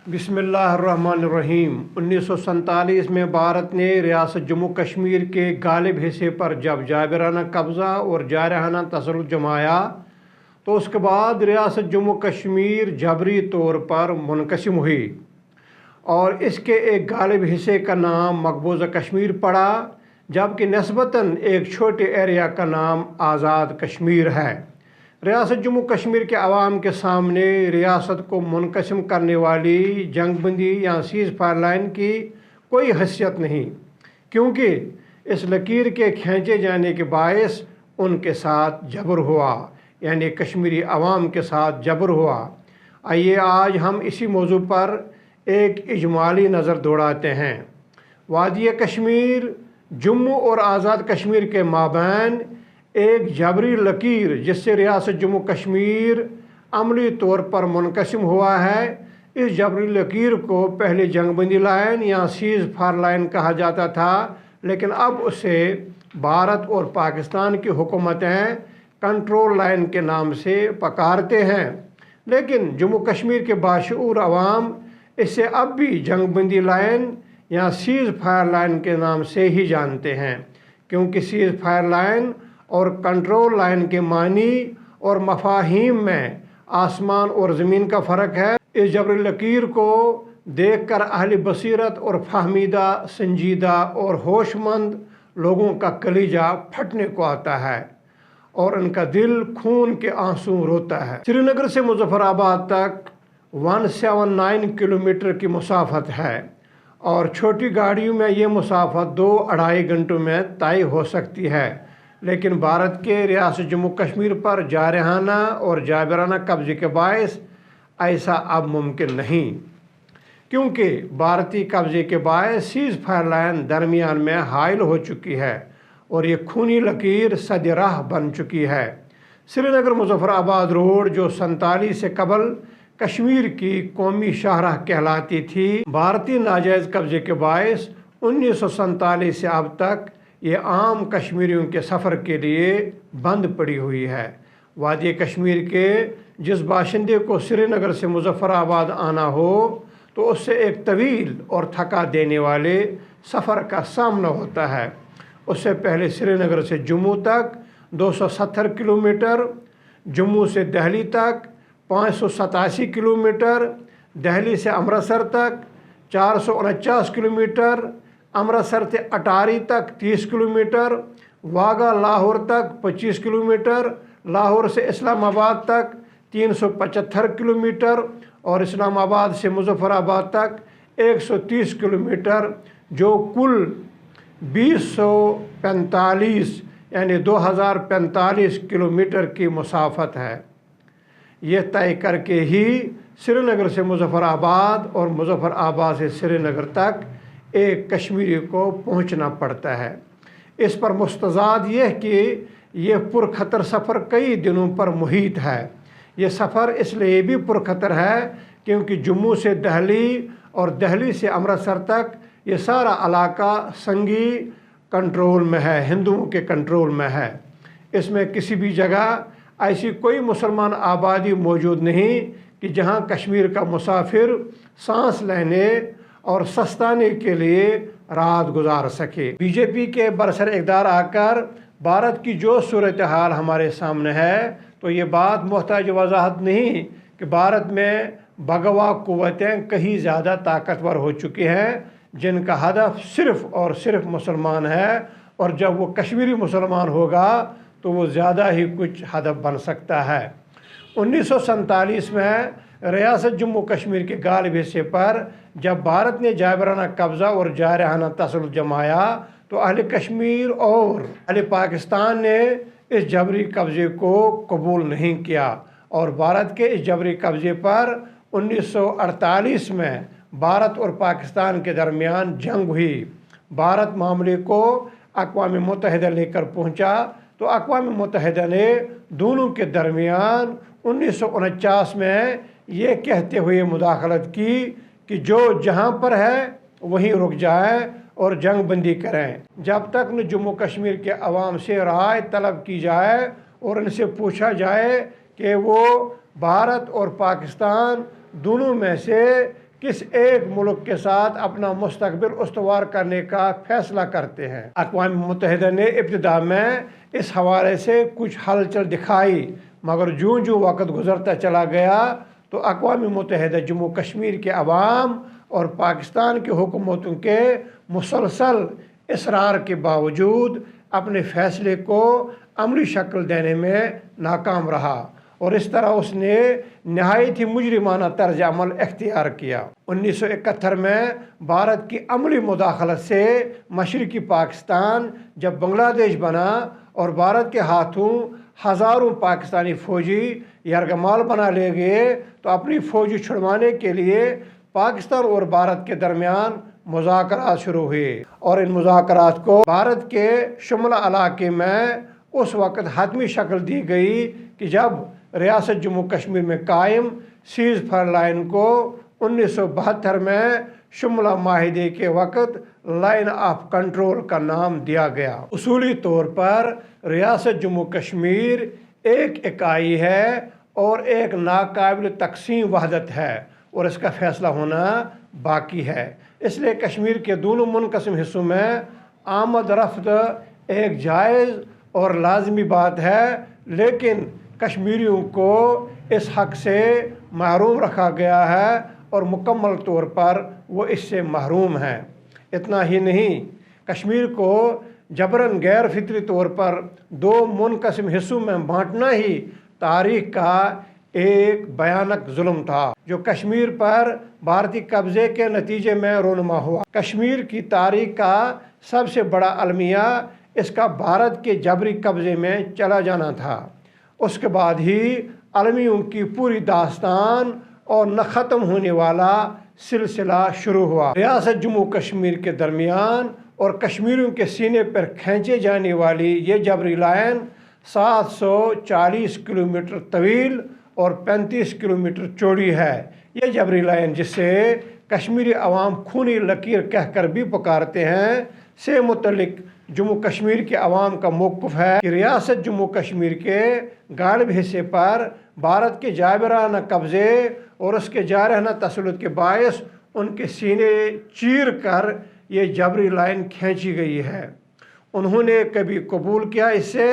बिस्मिल्लाहिर्रहमानिर्रहीम। 1947 में भारत ने रियासत जम्मू कश्मीर के गालिब हिस्से पर जब जाबिराना कब्ज़ा और जारहाना तसल्लुत जमाया तो उसके बाद रियासत जम्मू कश्मीर जबरी तौर पर मुनक़सिम हुई और इसके एक गालिब हिस्से का नाम मकबूजा कश्मीर पड़ा, जबकि निस्बतन एक छोटे एरिया का नाम आज़ाद कश्मीर है। रियासत जम्मू कश्मीर के अवाम के सामने रियासत को मुनक़सिम करने वाली जंगबंदी या सीज़ फायर लाइन की कोई हैसियत नहीं, क्योंकि इस लकीर के खींचे जाने के बायस उनके साथ जबर हुआ, यानी कश्मीरी अवाम के साथ जबर हुआ। आइए आज हम इसी मौजू पर एक इजमाली नज़र दौड़ाते हैं। वादी कश्मीर, जम्मू और आज़ाद कश्मीर के माबैन एक जबरी लकीर जिससे रियासत जम्मू कश्मीर अमली तौर पर मुनक़सिम हुआ है। इस जबरी लकीर को पहले जंगबंदी लाइन या सीज़ फायर लाइन कहा जाता था, लेकिन अब उसे भारत और पाकिस्तान की हुकूमतें कंट्रोल लाइन के नाम से पुकारते हैं। लेकिन जम्मू कश्मीर के बाशऊर अवाम इसे अब भी जंगबंदी लाइन या सीज़ फायर लाइन के नाम से ही जानते हैं, क्योंकि सीज़ फायर लाइन और कंट्रोल लाइन के मानी और मफाहीम में आसमान और ज़मीन का फ़र्क है। इस जबरी लकीर को देखकर अहले बसीरत और फहमीदा, संजीदा और होशमंद लोगों का कलीजा फटने को आता है और उनका दिल खून के आंसू रोता है। श्रीनगर से मुजफ्फराबाद तक 179 किलोमीटर की मुसाफत है और छोटी गाड़ियों में ये मुसाफत 2-2.5 घंटों में तय हो सकती है। लेकिन भारत के रियासत जम्मू कश्मीर पर जारहाना और जाबिराना कब्ज़े के बायस ऐसा अब मुमकिन नहीं, क्योंकि भारतीय कब्ज़े के बायस सीज़ फायर लाइन दरमियान में हायल हो चुकी है और ये खूनी लकीर सद राह बन चुकी है। श्रीनगर मुजफ्फराबाद रोड, जो 47 से कबल कश्मीर की कौमी शाहराह कहलाती थी, भारतीय नाजायज़ कब्ज़े के बायस 1947 से अब तक ये आम कश्मीरियों के सफ़र के लिए बंद पड़ी हुई है। वादी कश्मीर के जिस बाशिंदे को श्रीनगर से मुजफ्फराबाद आना हो तो उससे एक तवील और थका देने वाले सफ़र का सामना होता है। उससे पहले श्रीनगर से जम्मू तक 270 किलोमीटर, जम्मू से दिल्ली तक 587 किलोमीटर, दिल्ली से अमृतसर तक 449 किलोमीटर, अमृतसर से अटारी तक 30 किलोमीटर, वाघा लाहौर तक 25 किलोमीटर, लाहौर से इस्लामाबाद तक 375 किलोमीटर और इस्लामाबाद से मुजफ्फराबाद तक 130 किलोमीटर, जो कुल 2045 यानी 2045 किलोमीटर की मुसाफत है। ये तय करके ही श्रीनगर से मुजफ्फराबाद और मुजफ्फराबाद से श्रीनगर तक एक कश्मीरी को पहुंचना पड़ता है। इस पर मुस्तज़ाद यह कि यह पुरखतर सफ़र कई दिनों पर मुहित है। ये सफ़र इसलिए भी पुरखतर है क्योंकि जम्मू से दिल्ली और दिल्ली से अमृतसर तक ये सारा इलाका संघी कंट्रोल में है, हिंदुओं के कंट्रोल में है। इसमें किसी भी जगह ऐसी कोई मुसलमान आबादी मौजूद नहीं कि जहां कश्मीर का मुसाफिर सांस लेने और सस्ताने के लिए रात गुजार सके। बीजेपी के बरसर इक़्तिदार आकर भारत की जो सूरत हाल हमारे सामने है, तो ये बात मोहताज वजाहत नहीं कि भारत में भगवा क़ुव्वतें कहीं ज़्यादा ताकतवर हो चुकी हैं, जिनका हदफ सिर्फ़ और सिर्फ मुसलमान है, और जब वो कश्मीरी मुसलमान होगा तो वो ज़्यादा ही कुछ हदफ बन सकता है। 1947 में रियासत जम्मू कश्मीर के गालिब हिस्से पर जब भारत ने जाबिराना कब्ज़ा और जारहाना तसल्लुत जमाया तो अहले कश्मीर और अहले पाकिस्तान ने इस जबरी कब्ज़े को कबूल नहीं किया और भारत के इस जबरी कब्ज़े पर 1948 में भारत और पाकिस्तान के दरमियान जंग हुई। भारत मामले को अक़वाम मुत्तहिदा लेकर पहुंचा तो अक़वाम मुत्तहिदा ने दोनों के दरमियान 1949 में ये कहते हुए मुदाखलत की कि जो जहाँ पर है वहीं रुक जाए और जंग बंदी करें, जब तक न जम्मू कश्मीर के अवाम से राय तलब की जाए और उनसे पूछा जाए कि वो भारत और पाकिस्तान दोनों में से किस एक मुल्क के साथ अपना मुस्तकबिल उस्तवार करने का फैसला करते हैं। अक़वाम मुत्तहिदा ने इब्तिदा में इस हवाले से कुछ हलचल दिखाई, मगर जूँ जूँ वक्त गुजरता चला गया तो अक़वाम मुत्तहिदा जम्मू कश्मीर के अवाम और पाकिस्तान की हुकूमतों के मुसलसल इसरार के बावजूद अपने फ़ैसले को अमली शक्ल देने में नाकाम रहा और इस तरह उसने नहायत ही मुजरिमाना तर्ज अमल इख्तियार किया। 1971 में भारत की अमली मुदाखलत से मशरक़ी पाकिस्तान जब बांग्लादेश बना और भारत के हाथों हज़ारों पाकिस्तानी फ़ौजी यरगमाल बना ले गए तो अपनी फ़ौजी छुड़वाने के लिए पाकिस्तान और भारत के दरमियान मुज़ाकरात शुरू हुए और इन मुज़ाकरात को भारत के शुमला इलाके में उस वक़्त हतमी शक्ल दी गई कि जब रियासत जम्मू कश्मीर में कायम सीज़ फायर लाइन को 1972 में शुमला माहिदे के वक़्त लाइन ऑफ कंट्रोल का नाम दिया गया। उसूली तौर पर रियासत जम्मू कश्मीर एक इकाई है और एक नाकाबिल तकसीम वहदत है और इसका फ़ैसला होना बाकी है। इसलिए कश्मीर के दोनों मुनक़सिम हिस्सों में आमद रफ्त एक जायज़ और लाजमी बात है, लेकिन कश्मीरियों को इस हक़ से महरूम रखा गया है और मुकम्मल तौर पर वो इससे महरूम हैं। इतना ही नहीं, कश्मीर को जबरन गैर फितरी तौर पर दो मुनक़सिम हिस्सों में बांटना ही तारीख़ का एक भयानक जुल्म था जो कश्मीर पर भारतीय कब्ज़े के नतीजे में रोनुमा हुआ। कश्मीर की तारीख़ का सबसे बड़ा अलमिया इसका भारत के जबरी कब्ज़े में चला जाना था। उसके बाद ही अलमियों की पूरी दास्तान और न ख़त्म होने वाला सिलसिला शुरू हुआ। रियासत जम्मू कश्मीर के दरमियान और कश्मीरियों के सीने पर खींचे जाने वाली ये जबरी लाइन 740 किलोमीटर तवील और 35 किलोमीटर चौड़ी है। ये जबरी लाइन जिसे कश्मीरी अवाम खूनी लकीर कहकर भी पुकारते हैं से मुतल्लिक जम्मू कश्मीर के अवाम का मौक़िफ़ है कि रियासत जम्मू कश्मीर के गालिब हिस्से पर भारत के जाबिराना कब्ज़े और उसके जारहाना तसल्लुत के बायस उनके सीने चीर कर ये जबरी लाइन खींची गई है। उन्होंने कभी कबूल किया इससे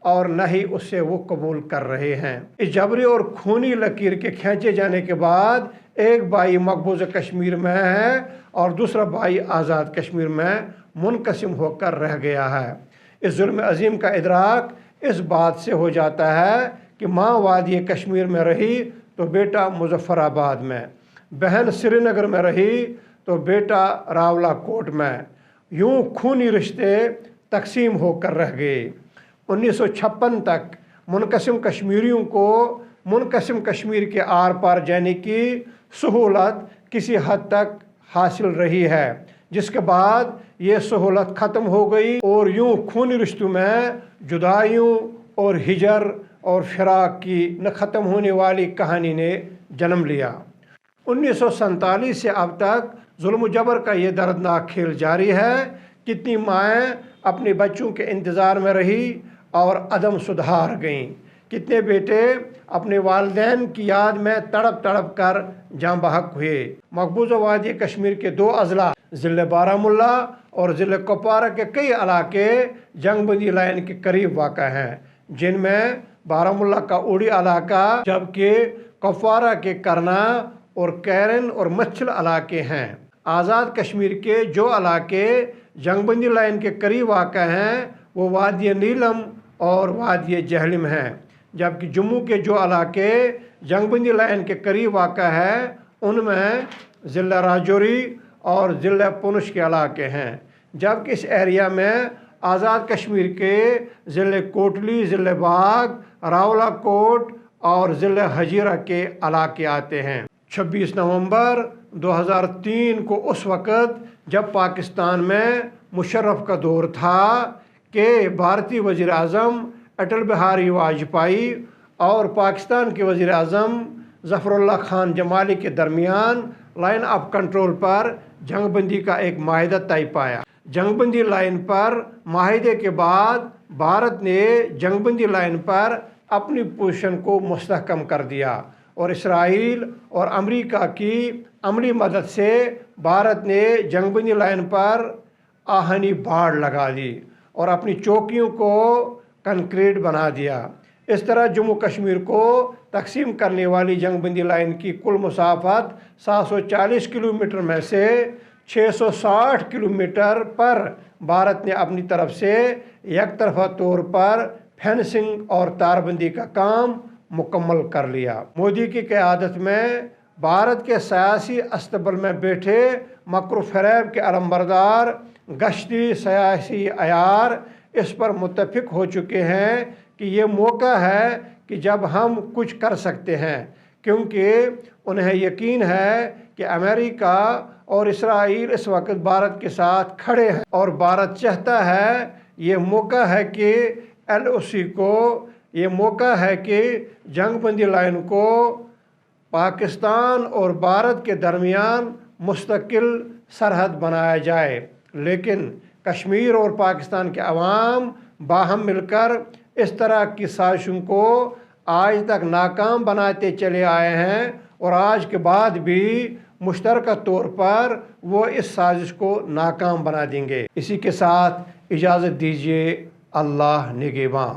और न ही उससे वो कबूल कर रहे हैं। इस जबरी और खूनी लकीर के खींचे जाने के बाद एक भाई मकबूज़ कश्मीर में है और दूसरा भाई आज़ाद कश्मीर में मुनक़सिम होकर रह गया है। इस जुल्म अज़ीम का इदराक इस बात से हो जाता है कि माँ वादी कश्मीर में रही तो बेटा मुज़फ़्फ़राबाद में, बहन श्रीनगर में रही तो बेटा रावलाकोट में, यूँ खूनी रिश्ते तकसीम होकर रह गए। 1956 तक मुनक़सिम कश्मीरियों को मुनक़सिम कश्मीर के आर पार जाने की सहूलत किसी हद तक हासिल रही है, जिसके बाद ये सहूलत ख़त्म हो गई और यूँ खूनी रिश्तों में जुदाइयों और हिजर और फ़िराक की न ख़त्म होने वाली कहानी ने जन्म लिया। 1947 से अब तक जुल्म जबर का ये दर्दनाक खेल जारी है। कितनी माएँ अपने बच्चों के इंतज़ार में रही और अदम सुधार गईं, कितने बेटे अपने वालिदैन की याद में तड़प तड़प कर जाँ बहक हुए। मकबूजा वादी कश्मीर के दो अजला ज़िले बारामुल्ला और ज़िले कुपवारा के कई इलाके जंगबंदी लाइन के करीब वाक़ा हैं, जिनमें बारामुल्ला का उड़ी इलाका जबकि कुपवारा के करना और कैरन और मच्छल इलाके हैं। आज़ाद कश्मीर के जो इलाके जंगबंदी लाइन के करीब वाक़ा हैं वो वादी नीलम और वादी जहलम हैं, जबकि जम्मू के जो इलाके जंगबंदी लाइन के करीब वाक़ा है उनमें ज़िला राजौरी और ज़िला पुंछ के इलाके हैं। जबकि इस एरिया में आज़ाद कश्मीर के ज़िले कोटली, ज़िले बाग, रावलाकोट और ज़िले हजीरा के इलाके आते हैं। 26 नवंबर 2003 को उस वक़्त जब पाकिस्तान में मुशर्रफ का दौर था कि भारतीय वज़ीर आज़म अटल बिहारी वाजपेयी और पाकिस्तान के वज़ीर आज़म ज़फ़रुल्लाह खान जमाली के दरमियान लाइन ऑफ कंट्रोल पर जंगबंदी का एक माहिदा तय पाया। जंगबंदी लाइन पर माहिदे के बाद भारत ने जंगबंदी लाइन पर अपनी पोजीशन को मुस्तहकम कर दिया और इसराइल और अमेरिका की عملی مدد سے بھارت نے جنگ بندی لائن پر آہنی باڑ لگا دی اور اپنی چوکیوں کو کنکریٹ بنا دیا۔ اس طرح جموں کشمیر کو تقسیم کرنے والی جنگ بندی لائن کی کل مسافت 740 کلومیٹر میں سے 660 کلومیٹر پر بھارت نے اپنی طرف سے یک طرفہ طور پر فینسنگ اور تار بندی کا کام مکمل کر لیا۔ مودی کی قیادت میں بھارت کے سیاسی استبل میں بیٹھے مکر و فریب کے علمبردار گشتی سیاسی عیار اس پر متفق ہو چکے ہیں کہ یہ موقع ہے کہ جب ہم کچھ کر سکتے ہیں، کیونکہ انہیں یقین ہے کہ امریکہ اور اسرائیل اس وقت بھارت کے ساتھ کھڑے ہیں اور بھارت چاہتا ہے یہ موقع ہے کہ LOC کو، یہ موقع ہے کہ جنگ بندی لائن کو پاکستان اور بھارت کے درمیان مستقل سرحد بنایا جائے، لیکن کشمیر اور پاکستان کے عوام باہم مل کر اس طرح کی سازشوں کو آج تک ناکام بناتے چلے آئے ہیں اور آج کے بعد بھی مشترکہ طور پر وہ اس سازش کو ناکام بنا دیں گے۔ اسی کے ساتھ اجازت دیجیے، اللہ نگہباں۔